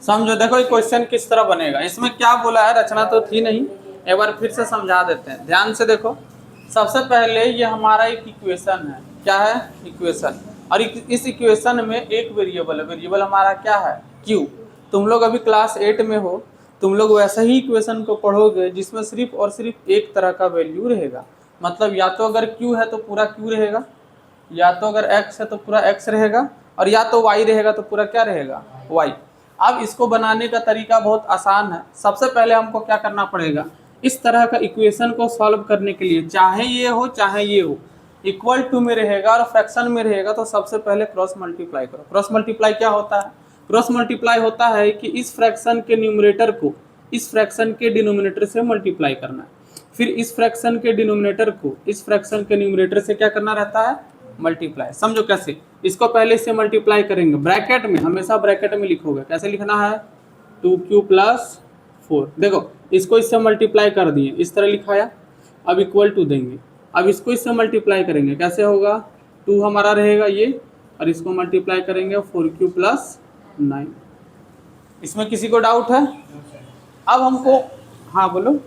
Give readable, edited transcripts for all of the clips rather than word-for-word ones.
समझो, देखो ये क्वेश्चन किस तरह बनेगा। इसमें क्या बोला है, रचना तो थी नहीं, एक बार फिर से समझा देते हैं, ध्यान से देखो। सबसे पहले ये हमारा एक इक्वेशन है, क्या है, इक्वेशन। और इस इक्वेशन में एक वेरिएबल है, वेरिएबल हमारा क्या है, क्यू। तुम लोग अभी क्लास 8 में हो, तुम लोग वैसे ही इक्वेशन को पढ़ोगे जिसमें सिर्फ और सिर्फ एक तरह का वैल्यू रहेगा। मतलब या तो अगर क्यू है तो पूरा क्यू रहेगा, या तो अगर एक्स है तो पूरा एक्स रहेगा, और या तो वाई रहेगा तो पूरा क्या रहेगा, वाई। अब इसको बनाने का तरीका बहुत आसान है। सबसे पहले हमको क्या करना पड़ेगा, इस तरह का इक्वेशन को सॉल्व करने के लिए, चाहे ये हो चाहे ये हो, इक्वल टू में रहेगा और फ्रैक्शन में रहेगा, तो सबसे पहले क्रॉस मल्टीप्लाई करो। क्रॉस मल्टीप्लाई क्या होता है, क्रॉस मल्टीप्लाई होता है कि इस फ्रैक्शन के न्यूमरेटर को इस फ्रैक्शन के डिनोमिनेटर से मल्टीप्लाई करना है, फिर इस फ्रैक्शन के डिनोमिनेटर को इस फ्रैक्शन के न्यूमरेटर से क्या करना रहता है, मल्टीप्लाई। समझो कैसे, इसको पहले इससे मल्टीप्लाई करेंगे, ब्रैकेट में, हमेशा ब्रैकेट में लिखोगे। कैसे लिखना है, 2q + 4। देखो इसको इससे मल्टीप्लाई कर दिए, इस तरह लिखाया। अब इक्वल टू देंगे, अब इसको इससे मल्टीप्लाई करेंगे, कैसे होगा, 2 हमारा रहेगा ये, और इसको मल्टीप्लाई करेंगे 4q + 9। इसमें किसी को डाउट है? अब हमको, हाँ बोलो।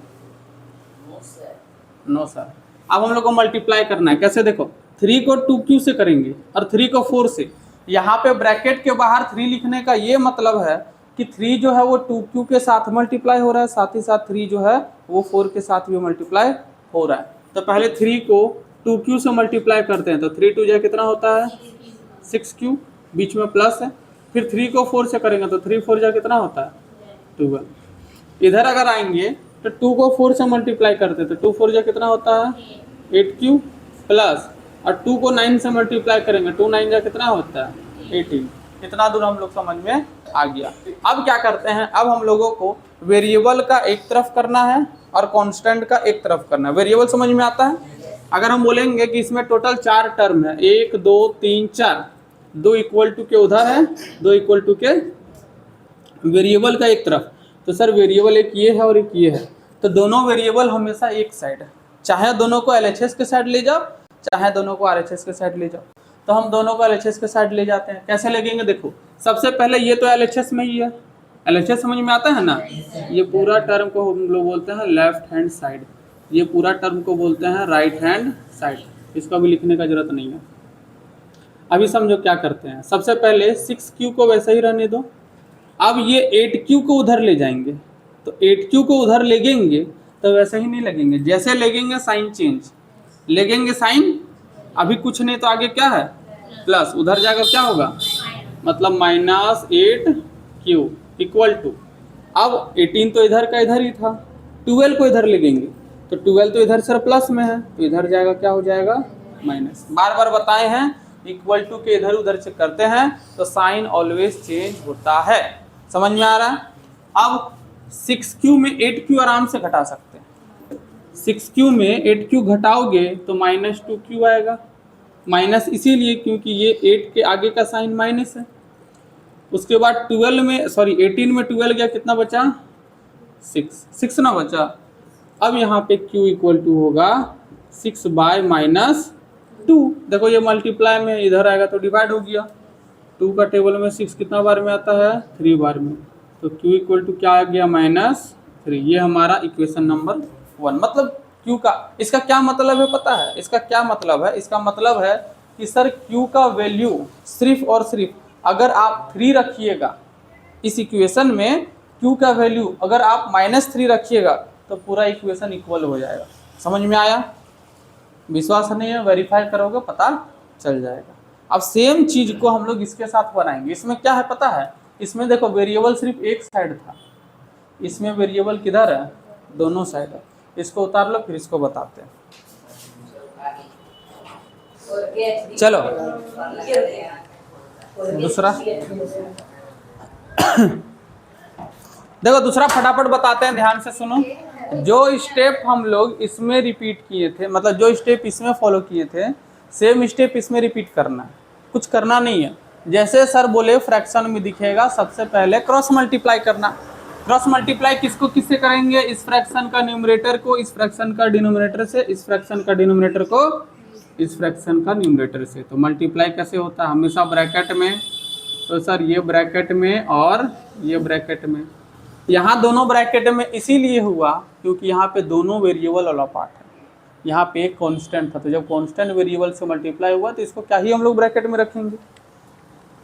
No sir. अब हम लोग को मल्टीप्लाई करना है, कैसे, देखो 3 को 2q से करेंगे और 3 को 4 से। यहाँ पे ब्रैकेट के बाहर 3 लिखने का ये मतलब है कि 3 जो है वो 2q के साथ मल्टीप्लाई हो रहा है, साथ ही साथ 3 जो है वो 4 के साथ भी मल्टीप्लाई हो रहा है। तो पहले 3 को 2q से मल्टीप्लाई करते हैं, तो 3 2 जा कितना होता है, 6q, बीच में प्लस है। फिर 3 को 4 से करेंगे तो 3 4 जा कितना होता है, 12। इधर अगर आएंगे तो 2 को 4 से मल्टीप्लाई करते हैं, तो 2 4 जा कितना होता है, 8q प्लस, और 2 को 9 से मल्टीप्लाई करेंगे, 2 9 जा कितना होता है, 18। इतना दूर हम लोग समझ में आ गया। अब क्या करते हैं, अब हम लोगों को वेरिएबल का एक तरफ करना है और कांस्टेंट का एक तरफ करना है। वेरिएबल समझ में आता है। अगर हम बोलेंगे कि इसमें टोटल 4 टर्म है, 1 2 3 4, 2 इक्वल टू के उधर है, 2 इक्वल टू के वेरिएबल का एक तरफ, तो सर वेरिएबल एक ये है और एक ये है, तो दोनों वेरिएबल हमेशा एक साइड है। चाहे दोनों को एलएचएस के साइड ले जाओ, चाहे दोनों को आरएचएस के साइड ले जाओ। तो हम दोनों को एलएचएस के साइड ले जाते हैं। कैसे लगेंगे, देखो सबसे पहले ये तो एलएचएस में ही है, एलएचएस समझ में आता है ना। ये पूरा टर्म को हम लोग बोलते हैं लेफ्ट हैंड साइड, ये पूरा टर्म को बोलते हैं राइट हैंड साइड। इसको भी लिखने का जरूरत नहीं है। अभी समझो क्या करते हैं, सबसे पहले 6q को वैसे ही रहने दो। अब ये 8q को उधर ले जाएंगे, तो 8q को उधर लगेंगे तो वैसे ही नहीं लगेंगे, जैसे लगेंगे साइन चेंज, लगेंगे साइन, अभी कुछ नहीं तो आगे क्या है, प्लस, उधर जाकर क्या होगा, मतलब -8q इक्वल टू, अब 18 तो इधर का इधर ही था, 12 को इधर लगेंगे, तो 12 तो इधर सर प्लस में है, तो इधर जाएगा क्या हो जाएगा, माइनस। बार बार बताए हैं, इक्वल टू के इधर उधर से करते हैं तो साइन ऑलवेज चेंज होता है। समझ में आ रहा है। अब 6q में 8q आराम से घटा सकते हैं। 6q में 8q घटाओगे तो -2q आएगा, माइनस इसीलिए क्योंकि ये 8 के आगे का साइन माइनस है। उसके बाद 18 में 12 गया, कितना बचा, 6 ना बचा। अब यहाँ पे q इक्वल टू होगा 6/-2। देखो ये मल्टीप्लाई में इधर आएगा तो डिवाइड हो गया, 2 का टेबल में 6 कितना बार में आता है, 3 बार में, तो q इक्वल टू क्या आ गया, -3। ये हमारा इक्वेशन नंबर 1। मतलब q का, इसका क्या मतलब है पता है, इसका क्या मतलब है, इसका मतलब है कि सर q का वैल्यू सिर्फ और सिर्फ अगर आप 3 रखिएगा इस इक्वेशन में, q का वैल्यू अगर आप -3 रखिएगा तो पूरा इक्वेशन इक्वल हो जाएगा। समझ में आया। विश्वास नहीं है, वेरीफाई करोगे पता चल जाएगा। अब सेम चीज को हम लोग इसके साथ बनाएंगे। इसमें क्या है पता है, इसमें देखो वेरिएबल सिर्फ एक साइड था, इसमें वेरिएबल किधर है, दोनों साइड है। इसको उतार लो फिर इसको बताते हैं। चलो दूसरा देखो, दूसरा फटाफट बताते हैं, ध्यान से सुनो। जो स्टेप हम लोग इसमें रिपीट किए थे, मतलब जो स्टेप इसमें फॉलो किए थे, सेम स्टेप इसमें रिपीट करना है, कुछ करना नहीं है। जैसे सर बोले फ्रैक्शन में दिखेगा, सबसे पहले क्रॉस मल्टीप्लाई करना। क्रॉस मल्टीप्लाई किसको किससे करेंगे, इस फ्रैक्शन का न्यूमरेटर को इस फ्रैक्शन का डिनोमिनेटर से, इस फ्रैक्शन का डिनोमिनेटर को इस फ्रैक्शन का न्यूमरेटर से। तो मल्टीप्लाई कैसे होता है, हमेशा ब्रैकेट में तो सर ये ब्रैकेट में और ये ब्रैकेट में, यहाँ दोनों ब्रैकेट में इसीलिए हुआ क्योंकि यहाँ पे दोनों वेरिएबल वाला पार्ट है, यहाँ पे एक कांस्टेंट था, तो जब कांस्टेंट वेरिएबल से मल्टीप्लाई हुआ तो इसको क्या ही हम लोग ब्रैकेट में रखेंगे।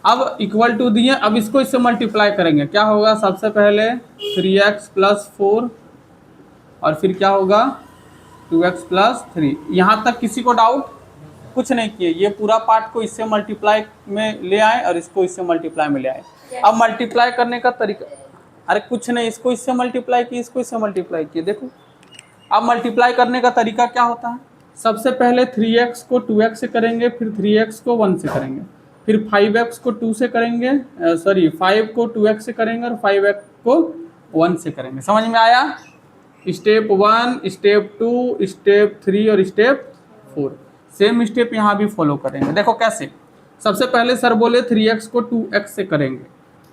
अब इक्वल टू दिए, अब इसको इससे मल्टीप्लाई करेंगे, क्या होगा, सबसे पहले 3x + 4 और फिर क्या होगा 2x + 3। यहाँ तक किसी को डाउट? कुछ नहीं किए, ये पूरा पार्ट को इससे मल्टीप्लाई में ले आए और इसको इससे मल्टीप्लाई में ले आए। अब मल्टीप्लाई करने का तरीका, अरे कुछ नहीं, इसको इससे मल्टीप्लाई किए, इसको इससे मल्टीप्लाई किए, देखो। अब मल्टीप्लाई करने का तरीका क्या होता है, सबसे पहले 3x को 2x से करेंगे, फिर 3x को 1 से करेंगे, फिर 5x को 2 से करेंगे, 5 को 2x से करेंगे और 5x को 1 से करेंगे। समझ में आया? स्टेप 1, स्टेप 2, स्टेप 3 और स्टेप 4। सेम स्टेप यहाँ भी फॉलो करेंगे। देखो कैसे, सबसे पहले सर बोले 3x को 2x से करेंगे,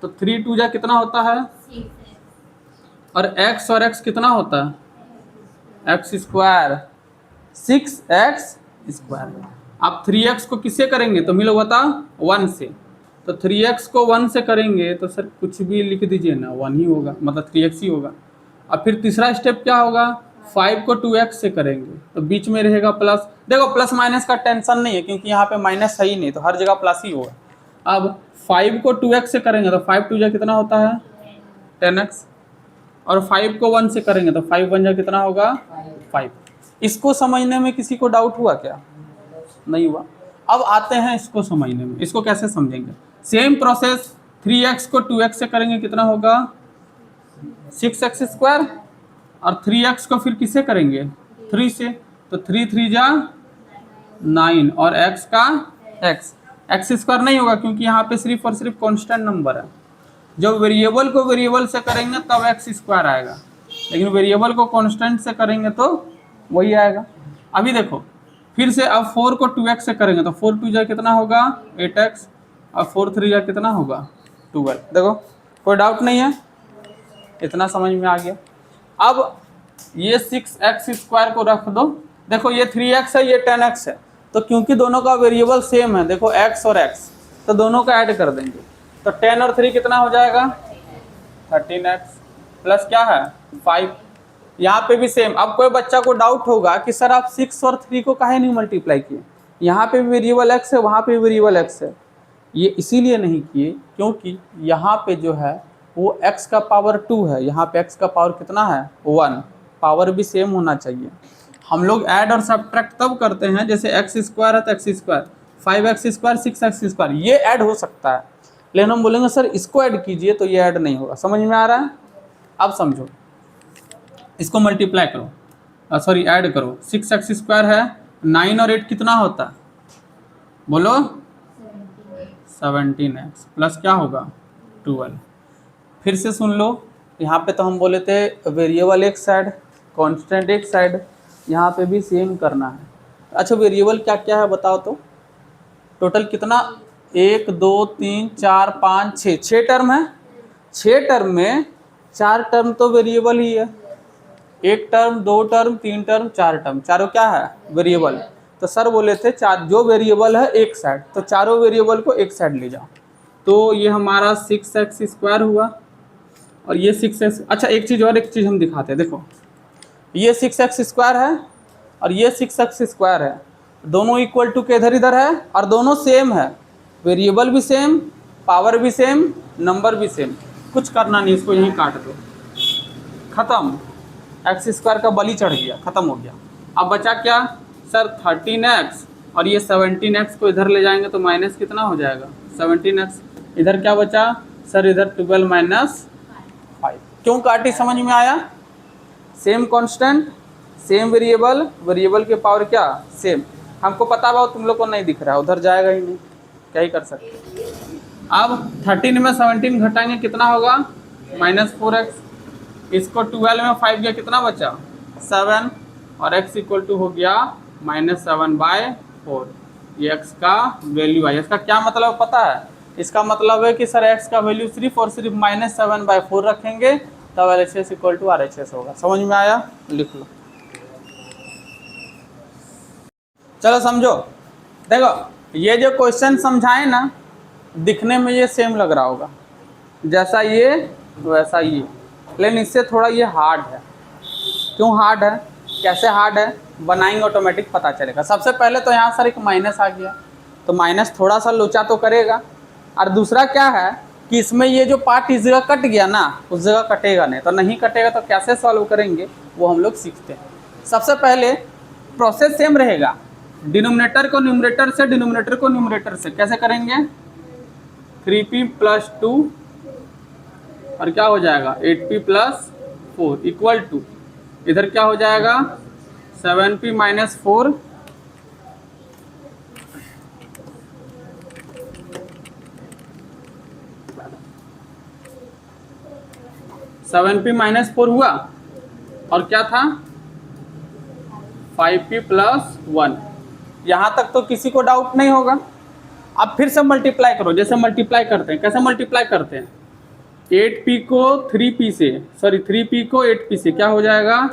तो 3 2 जा कितना होता है, 6x और x कितना होता है, x स्क्वायर, 6x²। आप 3x को किससे करेंगे तो मिलो बता, 1 से, तो 3x को 1 से करेंगे तो सर कुछ भी लिख दीजिए ना, 1 ही होगा, मतलब 3x ही होगा। अब फिर तीसरा स्टेप क्या होगा, 5 को 2x से करेंगे तो बीच में रहेगा प्लस। देखो प्लस माइनस का टेंशन नहीं है क्योंकि यहाँ पे माइनस है ही नहीं, तो हर जगह प्लस ही होगा। अब 5 को 2x से करेंगे तो 5 2 जा कितना होता है 10x, और 5 को 1 से करेंगे तो 5 1 जा कितना होगा 5। इसको समझने में किसी को डाउट हुआ क्या? नहीं हुआ। अब आते हैं इसको समझने में, इसको कैसे समझेंगे। सेम प्रोसेस, 3x को 2x से करेंगे कितना होगा 6x², और 3x को फिर किससे करेंगे 3 से, तो 3 3 जा 9, और x का x² नहीं होगा क्योंकि यहाँ पे सिर्फ और सिर्फ कांस्टेंट नंबर है। जब वेरिएबल को वेरिएबल से करेंगे तब x² आएगा, लेकिन वेरिएबल को कांस्टेंट से करेंगे तो वही आएगा। अभी देखो फिर से, अब 4 को 2x से करेंगे तो 4 2 जा कितना होगा 8x, और 4 3 जा कितना होगा 12। देखो कोई डाउट नहीं है, इतना समझ में आ गया। अब ये 6x² को रख दो, देखो ये 3x है, ये 10x है, तो क्योंकि दोनों का वेरिएबल सेम है, देखो x और x, तो दोनों का ऐड कर देंगे, तो 10 और 3 कितना हो जाएगा 13x, प्लस क्या है 5। यहाँ पे भी सेम। अब कोई बच्चा को डाउट होगा कि सर आप 6 और 3 को काहे नहीं मल्टीप्लाई किए, यहाँ पे भी वेरिएबल x है, वहाँ पे भी वेरिएबल x है। ये इसीलिए नहीं किए क्योंकि यहाँ पे जो है वो x का पावर 2 है, यहाँ पे x का पावर कितना है 1, पावर भी सेम होना चाहिए। हम लोग ऐड और सब्ट्रैक्ट तब करते हैं जैसे x² है तो x², 5x², 6x², ये ऐड हो सकता है, लेकिन हम बोलेंगे सर इसको ऐड कीजिए तो ये ऐड नहीं होगा। समझ में आ रहा है? अब समझो, इसको मल्टीप्लाई करो, सॉरी ऐड करो, 6x² है, 9 और 8 कितना होता है बोलो 17x, प्लस क्या होगा 12। फिर से सुन लो, यहाँ पे तो हम बोले थे वेरिएबल एक साइड, कांस्टेंट एक साइड, यहाँ पे भी सेम करना है। अच्छा वेरिएबल क्या क्या है बताओ तो, टोटल कितना 1 2 3 4 5 6, 6 टर्म है। 6 टर्म में 4 टर्म तो वेरिएबल ही है, 1 टर्म 2 टर्म 3 टर्म 4 टर्म, चारों क्या है वेरिएबल। तो सर बोले थे चार जो वेरिएबल है एक साइड, तो चारों वेरिएबल को एक साइड ले जाओ, तो ये हमारा 6x² हुआ और ये 6x। अच्छा एक चीज़ और, एक चीज़ हम दिखाते हैं, देखो ये 6x² है और ये 6x² है, दोनों इक्वल टू के इधर इधर है और दोनों सेम है, वेरिएबल भी सेम, पावर भी सेम, नंबर भी सेम। कुछ करना नहीं, इसको यहीं काट दो, खत्म। x² का बलि चढ़ गया, खत्म हो गया। अब बचा क्या सर 13x, और ये 17x को इधर ले जाएंगे तो माइनस कितना हो जाएगा 17x। इधर क्या बचा सर, इधर 12 - 5। क्यों काटी समझ में आया? Same constant, same variable, variable के पावर क्या सेम। हमको पता बा तुम लोग को नहीं दिख रहा है, उधर जाएगा ही नहीं, क्या ही कर सकते। अब 13 में 17 घटाएंगे कितना होगा -4x, इसको 12 में 5 गया कितना बचा 7, और x = हो गया -7/4। ये x का वैल्यू है। इसका क्या मतलब पता है? इसका मतलब है कि सर x का वैल्यू सिर्फ और सिर्फ -7/4 रखेंगे तब LHS = RHS होगा। समझ में आया? लिख लो। चलो समझो, देखो ये जो क्वेश्चन समझाए ना, दिखने में ये सेम लग रहा होगा, जैसा ये वैसा ये, लेकिन इससे थोड़ा ये हार्ड है। क्यों हार्ड है, कैसे हार्ड है, बनाएंगे ऑटोमेटिक पता चलेगा। सबसे पहले तो यहाँ सर एक माइनस आ गया, तो माइनस थोड़ा सा लोचा तो करेगा। और दूसरा क्या है कि इसमें ये जो पार्ट इस जगह कट गया ना, उस जगह कटेगा नहीं, तो नहीं कटेगा तो कैसे सॉल्व करेंगे वो हम लोग सीखते हैं। सबसे पहले प्रोसेस सेम रहेगा, डिनोमिनेटर को न्यूमरेटर से, डिनोमिनेटर को न्यूमरेटर से कैसे करेंगे, 3p + 2 और क्या हो जाएगा 8p + 4 इक्वल टू, इधर क्या हो जाएगा 7p - 4 7p - 4 हुआ, और क्या था 5p + 1। यहाँ तक तो किसी को डाउट नहीं होगा। अब फिर से मल्टीप्लाई करो, जैसे मल्टीप्लाई करते हैं, कैसे मल्टीप्लाई करते हैं, 8p को 3p से, सॉरी 3p को 8p से क्या हो जाएगा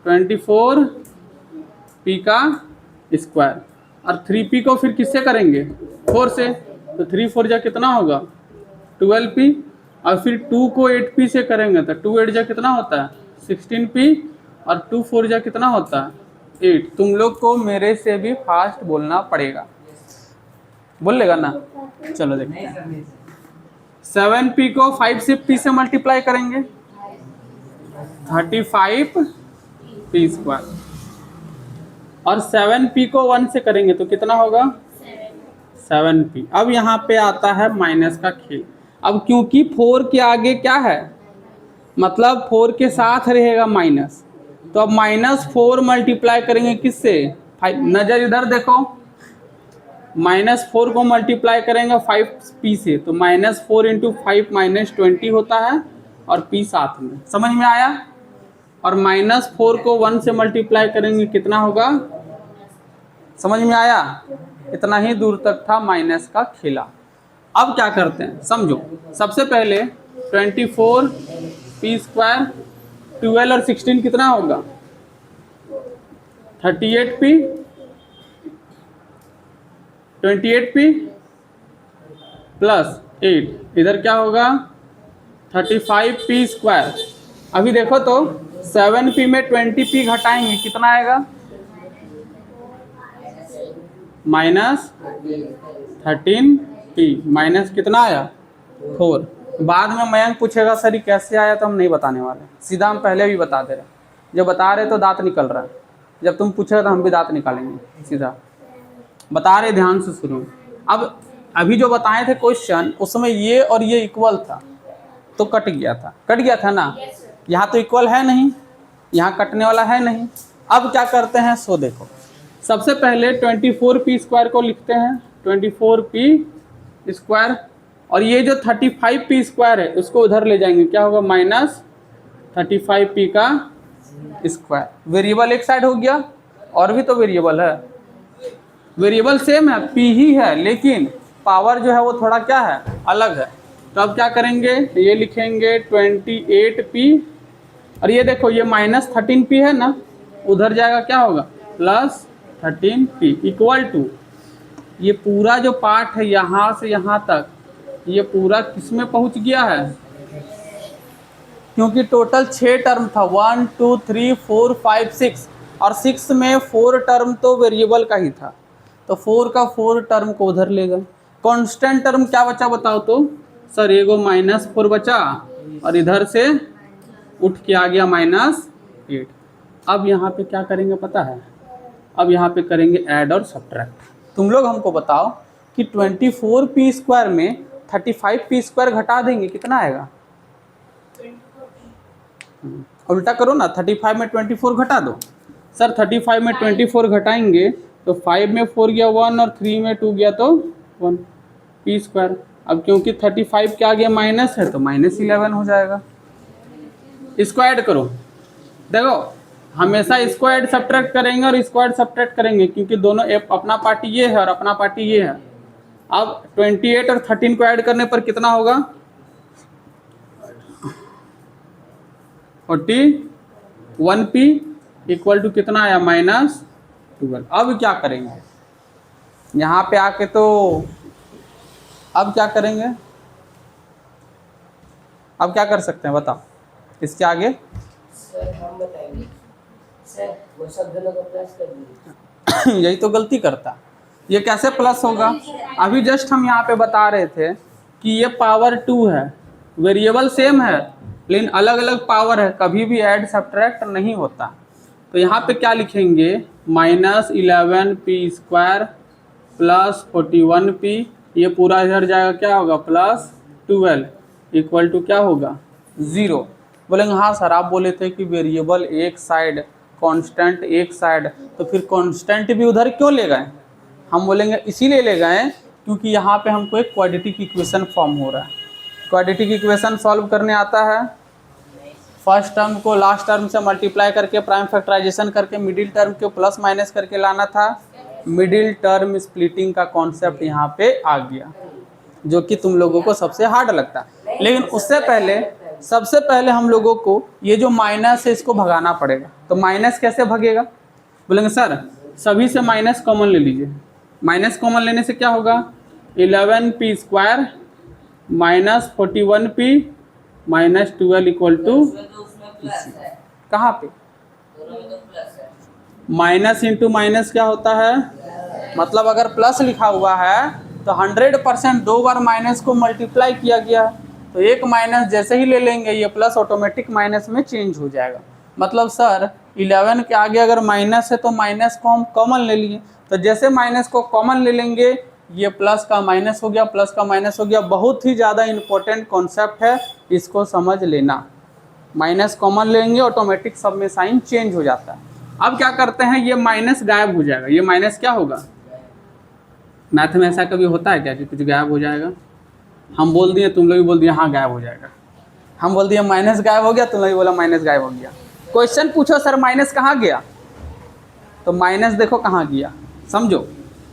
24p का स्क्वायर, और 3p को फिर किससे करेंगे 4 से, तो 3 4 जा कितना होगा 12p, और फिर 2 को 8p से करेंगे तो 2 8 जा कितना होता है 16p, और 2 4 जा कितना होता है 8। तुम लोग को मेरे से भी फास्ट बोलना पड़ेगा, बोल लेगा ना। चलो देखते हैं, 7p को 5 से p से मल्टीप्लाई करेंगे 35p², और 7p को 1 से करेंगे तो कितना होगा 7p। अब यहाँ पे आता है माइनस का खेल। अब क्योंकि 4 के आगे क्या है, मतलब 4 के साथ रहेगा माइनस, तो अब -4 मल्टीप्लाई करेंगे किससे 5, नज़र इधर देखो, -4 को मल्टीप्लाई करेंगे 5p से, तो -4 × 5 -20 होता है, और p साथ में, समझ में आया। और -4 को 1 से मल्टीप्लाई करेंगे कितना होगा, समझ में आया। इतना ही दूर तक था माइनस का खेला। अब क्या करते हैं समझो, सबसे पहले 24p², 12 और 16 कितना होगा 38p, 28p + 8, इधर क्या होगा 35p²। अभी देखो तो 7p में 20p घटाएंगे कितना आएगा -13p, माइनस कितना आया 4। बाद में मयंक पूछेगा सर ये कैसे आया, तो हम नहीं बताने वाले, सीधा हम पहले भी बता दे रहे। जब बता रहे तो दांत निकल रहा है, जब तुम पूछेगा तो हम भी दांत निकालेंगे, सीधा बता रहे, ध्यान से सुनो। अब अभी जो बताए थे क्वेश्चन, उसमें ये और ये इक्वल था तो कट गया था ना, यहाँ तो इक्वल है नहीं, यहाँ कटने वाला है नहीं। अब क्या करते हैं सो देखो, सबसे पहले 24p² को लिखते हैं 24p², और ये जो 35p² है उसको उधर ले जाएंगे, क्या होगा -35p का स्क्वायर। वेरिएबल एक साइड हो गया, और भी तो वेरिएबल है, वेरिएबल सेम है p ही है, लेकिन पावर जो है वो थोड़ा क्या है अलग है। तो अब क्या करेंगे, ये लिखेंगे 28p, और ये देखो ये -13p है ना, उधर जाएगा क्या होगा +13p इक्वल टू, ये पूरा जो पार्ट है यहाँ से यहाँ तक, ये पूरा किस में पहुँच गया है, क्योंकि टोटल 6 टर्म था 1 2 3 4 5 6, और 6 में 4 टर्म तो वेरिएबल का ही था, तो 4 का 4 टर्म को उधर ले गए। कांस्टेंट टर्म क्या बचा बताओ तो, सर एगो -4 बचा, और इधर से उठ के आ गया -8। अब यहाँ पे क्या करेंगे पता है, अब यहाँ पे करेंगे ऐड और सब्ट्रैक्ट। तुम लोग हमको बताओ कि 24p² में 35p² घटा देंगे कितना आएगा, उल्टा करो ना, 35 में 24 घटा दो। सर 35 में 24 घटाएंगे तो 5 में 4 गया 1, और 3 में 2 गया तो 1 p²। अब क्योंकि 35 के आगे माइनस है तो -11 हो जाएगा। इसको ऐड करो, देखो हमेशा इसको ऐड सब्ट्रैक्ट करेंगे और इसको ऐड सब्ट्रैक्ट करेंगे, क्योंकि दोनों अपना पार्टी ये है और अपना पार्टी ये है। अब 28 और 13 को ऐड करने पर कितना होगा 41p इक्वल टू कितना आया -12। अब क्या करेंगे, यहाँ पे आके तो अब क्या करेंगे, अब क्या कर सकते हैं बताओ इसके आगे? सर हम बताएंगे सर, वो सब दोनों को प्लस कर दीजिए। यही तो गलती करता। ये कैसे प्लस होगा? अभी जस्ट हम यहाँ पे बता रहे थे कि ये पावर 2 है, वेरिएबल सेम है लेकिन अलग अलग पावर है, कभी भी ऐड सब्ट्रैक्ट नहीं होता। तो यहाँ पे क्या लिखेंगे, -11p² प्लस 41p, ये पूरा इधर जाएगा, क्या होगा +12 इक्वल टू क्या होगा 0। बोलेंगे हाँ सर आप बोले थे कि वेरिएबल एक साइड, कांस्टेंट एक साइड, तो फिर कांस्टेंट भी उधर क्यों ले गए? हम बोलेंगे इसीलिए ले गए क्योंकि यहाँ पे हमको एक क्वाड्रेटिक इक्वेशन फॉर्म हो रहा है। क्वाड्रेटिक इक्वेशन सॉल्व करने आता है, फर्स्ट टर्म को लास्ट टर्म से मल्टीप्लाई करके प्राइम फैक्टराइजेशन करके मिडिल टर्म को प्लस माइनस करके लाना था। मिडिल टर्म स्प्लिटिंग का कॉन्सेप्ट यहाँ पे आ गया, जो कि तुम लोगों को सबसे हार्ड लगता है। लेकिन उससे पहले सबसे पहले हम लोगों को ये जो माइनस है इसको भगाना पड़ेगा। तो माइनस कैसे भगेगा? बोलेंगे सर सभी से माइनस कॉमन ले लीजिए। माइनस कॉमन लेने से क्या होगा, 11p² minus 41p minus 12 equal to कहाँ पे? माइनस इंटू माइनस क्या होता है, मतलब अगर प्लस लिखा हुआ है तो 100% 2 बार माइनस को मल्टीप्लाई किया गया है, तो एक माइनस जैसे ही ले लेंगे ये प्लस ऑटोमेटिक माइनस में चेंज हो जाएगा। मतलब सर 11 के आगे अगर माइनस है तो माइनस को हम कॉमन ले लिए, तो जैसे माइनस को कॉमन ले लेंगे ये प्लस का माइनस हो गया, प्लस का माइनस हो गया। बहुत ही ज़्यादा इम्पोर्टेंट कॉन्सेप्ट है, इसको समझ लेना। माइनस कॉमन लेंगे ऑटोमेटिक सब में साइन चेंज हो जाता है। अब क्या करते हैं, ये माइनस गायब हो जाएगा। ये माइनस क्या होगा, मैथ में ऐसा कभी होता है क्या कि कुछ गायब हो जाएगा? हम बोल दिए तुम लोग भी बोल दिए हाँ गायब हो जाएगा। हम बोल दिए माइनस गायब हो गया, तुम लोग भी बोला माइनस गायब हो गया। क्वेश्चन पूछो सर माइनस कहाँ गया, तो माइनस देखो कहाँ गया, समझो।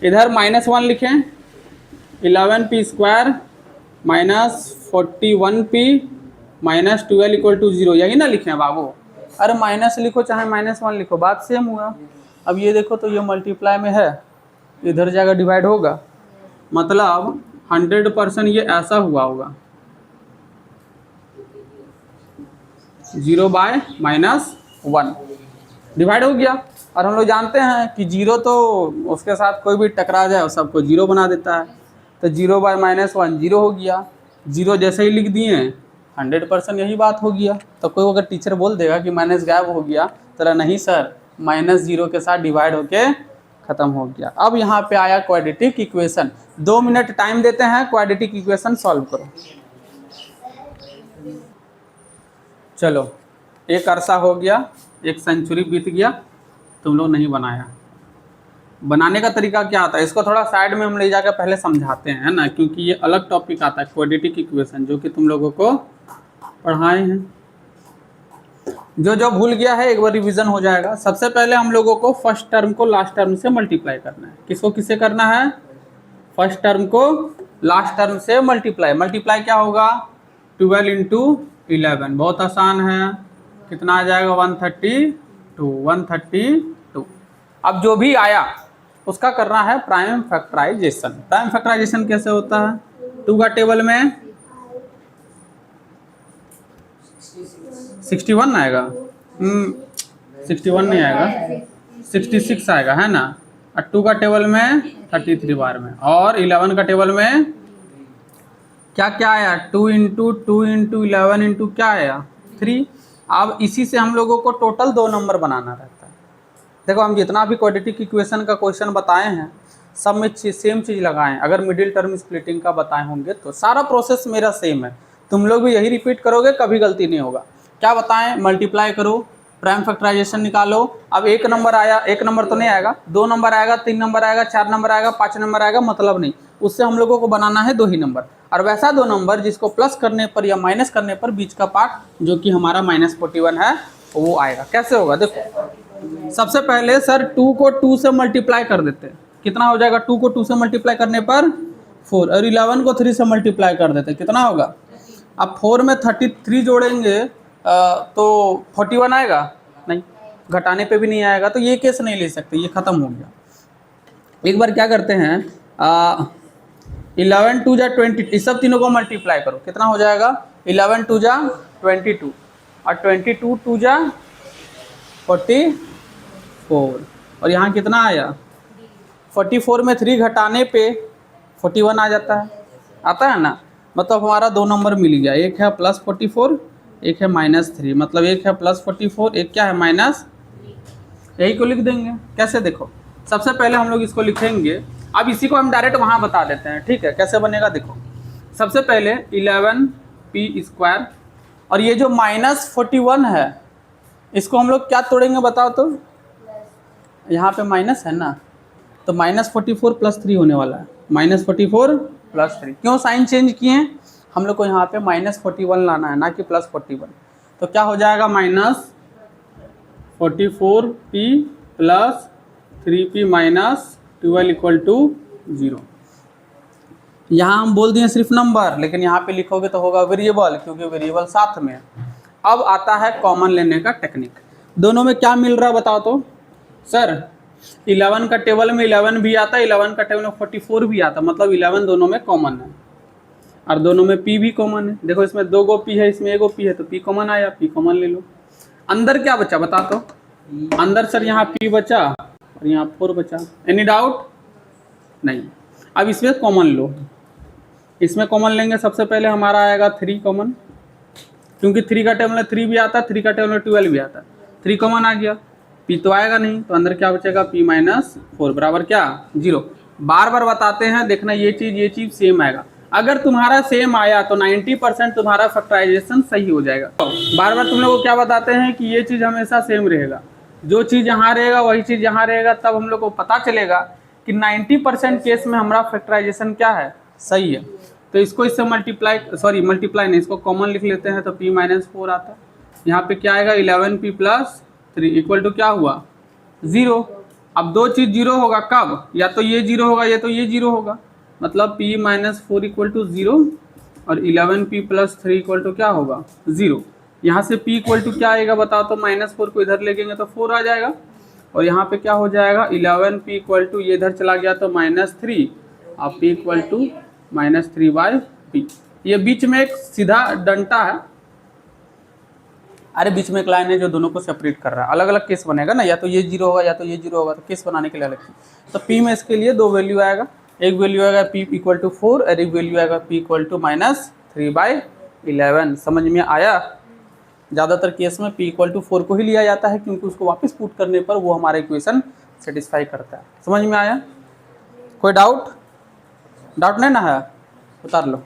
इधर -1 लिखें, 11p² minus 41p minus 12 equal to 0, यही ना लिखें बाबू। अरे माइनस लिखो चाहे -1 लिखो, बात सेम हुआ। अब ये देखो तो ये मल्टीप्लाई में है, इधर जाकर डिवाइड होगा, मतलब 100% ये ऐसा हुआ होगा 0/-1 डिवाइड हो गया। और हम लोग जानते हैं कि 0 तो उसके साथ कोई भी टकरा जाए और सबको 0 बना देता है, तो 0/-1 0 हो गया। 0 जैसे ही लिख दिए 100% यही बात हो गया। तो कोई अगर टीचर बोल देगा कि माइनस गायब हो गया, तो नहीं सर -0 के साथ डिवाइड होके ख़त्म हो गया। अब यहाँ पे आया क्वाड्रेटिक इक्वेशन। 2 मिनट टाइम देते हैं, क्वाड्रेटिक इक्वेशन सॉल्व करो। चलो एक अरसा हो गया, 1 सेंचुरी बीत गया, तुम लोग नहीं बनाया। बनाने का तरीका क्या आता है, इसको थोड़ा साइड में हम ले जाकर पहले समझाते हैं, है ना, क्योंकि ये अलग टॉपिक आता है क्वाड्रेटिक इक्वेशन, जो कि तुम लोगों को पढ़ाए हैं। जो भूल गया है एक बार रिवीजन हो जाएगा। सबसे पहले हम लोगों को फर्स्ट टर्म को लास्ट टर्म से मल्टीप्लाई करना है। किसको किससे करना है, फर्स्ट टर्म को लास्ट टर्म से मल्टीप्लाई। मल्टीप्लाई क्या होगा, 12 इंटू 11, बहुत आसान है। कितना आ जाएगा 132। अब जो भी आया उसका करना है प्राइम फैक्टराइजेशन। प्राइम फैक्टराइजेशन कैसे होता है, 2 का टेबल में 61 आएगा, 61 नहीं आएगा, 66 आएगा, है ना। और 2 का टेबल में 33 बार में, और 11 का टेबल में क्या क्या आया, 2 इंटू 2 इंटू 11 इंटू क्या आया 3। अब इसी से हम लोगों को टोटल 2 नंबर बनाना रहता है। देखो हम जितना भी क्वाड्रेटिक इक्वेशन का क्वेश्चन बताए हैं सब में सेम चीज़ लगाएं। अगर मिडिल टर्म स्प्लिटिंग का बताए होंगे तो सारा प्रोसेस मेरा सेम है, तुम लोग भी यही रिपीट करोगे, कभी गलती नहीं होगा। क्या बताएं, मल्टीप्लाई करो, प्राइम फैक्टराइजेशन निकालो। अब 1 नंबर आया, 1 नंबर तो नहीं आएगा, 2 नंबर आएगा, 3 नंबर आएगा, 4 नंबर आएगा, 5 नंबर आएगा, मतलब नहीं, उससे हम लोगों को बनाना है 2 ही नंबर। और वैसा 2 नंबर जिसको प्लस करने पर या माइनस करने पर बीच का पार्ट जो कि हमारा -41 है वो आएगा। कैसे होगा देखो, सबसे पहले सर 2 को 2 से मल्टीप्लाई कर देते हैं, कितना हो जाएगा, 2 को 2 से मल्टीप्लाई करने पर 4, और 11 को 3 से मल्टीप्लाई कर देते हैं, कितना होगा। अब 4 में 33 जोड़ेंगे तो 41 आएगा, नहीं, घटाने पे भी नहीं आएगा, तो ये केस नहीं ले सकते, ये ख़त्म हो गया। एक बार क्या करते हैं, 11 2 जा 20, इस सब तीनों को मल्टीप्लाई करो, कितना हो जाएगा 11 2 जा 22 और 22 2 जा 44 और यहाँ कितना आया 44 में 3 घटाने पे 41 आ जाता है, आता है ना। मतलब हमारा 2 नंबर मिल गया, एक है +44 एक है -3, मतलब एक है +44 एक क्या है माइनस, यही को लिख देंगे। कैसे देखो, सबसे पहले हम लोग इसको लिखेंगे, अब इसी को हम डायरेक्ट वहाँ बता देते हैं, ठीक है। कैसे बनेगा देखो, सबसे पहले 11p² और ये जो -41 है इसको हम लोग क्या तोड़ेंगे बताओ तो, यहाँ पे माइनस है ना, तो -44 + 3 होने वाला है, -44 + 3। क्यों साइन चेंज किए हैं, हम लोग को यहाँ पे -41 लाना है ना कि +41, तो क्या हो जाएगा -44p + 3p - 12 = 0। यहाँ हम बोल दिए सिर्फ नंबर, लेकिन यहाँ पे लिखोगे तो होगा वेरिएबल, क्योंकि वेरिएबल साथ में है। अब आता है कॉमन लेने का टेक्निक। दोनों में क्या मिल रहा है बताओ तो सर, 11 का टेबल में 11 भी आता है, 11 का टेबल में 44 भी आता, मतलब 11 दोनों में कॉमन है और दोनों में p भी कॉमन है। देखो इसमें 2 गो p है, इसमें 1 गो p है, तो p कॉमन आया, p कॉमन ले लो। अंदर क्या बचा बता तो, अंदर सर यहाँ p बचा और यहाँ 4 बचा, एनी डाउट नहीं। अब इसमें कॉमन लो, इसमें कॉमन लेंगे, सबसे पहले हमारा आएगा 3 कॉमन, क्योंकि 3 का टेबल में 3 भी आता है, 3 का टेबल में 12 भी आता है, 3 कॉमन आ गया, p तो आएगा नहीं, तो अंदर क्या बचेगा p - 4 बराबर क्या 0। बार बार बताते हैं, देखना ये चीज़ सेम आएगा। अगर तुम्हारा सेम आया तो 90% तुम्हारा फैक्टराइजेशन सही हो जाएगा। बार बार तुम लोग को क्या बताते हैं कि ये चीज़ हमेशा सेम रहेगा, जो चीज़ यहाँ रहेगा वही चीज़ यहाँ रहेगा, तब हम लोग को पता चलेगा कि 90% केस में हमारा फैक्टराइजेशन क्या है, सही है। तो इसको इससे मल्टीप्लाई नहीं, इसको कॉमन लिख लेते हैं, तो p - 4 आता है। यहाँ पे क्या आएगा 11p + 3 = क्या हुआ 0। अब दो चीज़ 0 होगा कब, या तो ये 0 होगा या तो ये 0 होगा, मतलब p - 4 = 0 और 11p + 3 = क्या होगा 0। यहाँ से p = क्या आएगा बताओ तो, -4 को इधर लेंगे तो 4 आ जाएगा, और यहाँ पे क्या हो जाएगा 11p = ये इधर चला गया तो -3 और p = -3/p। ये बीच में एक सीधा डंटा है, अरे बीच में एक लाइन है जो दोनों को सेपरेट कर रहा है, अलग अलग केस बनेगा ना, या तो ये 0 होगा या तो ये 0 होगा, तो केस बनाने के लिए अलग चीज़। तो p में इसके लिए 2 वैल्यू आएगा, एक वैल्यू आएगा p = 4 और एक वैल्यू आएगा p = -3/11। समझ में आया। ज़्यादातर केस में p = 4 को ही लिया जाता है, क्योंकि उसको वापस पुट करने पर वो हमारा इक्वेशन सेटिस्फाई करता है। समझ में आया, कोई डाउट नहीं ना है, उतार लो।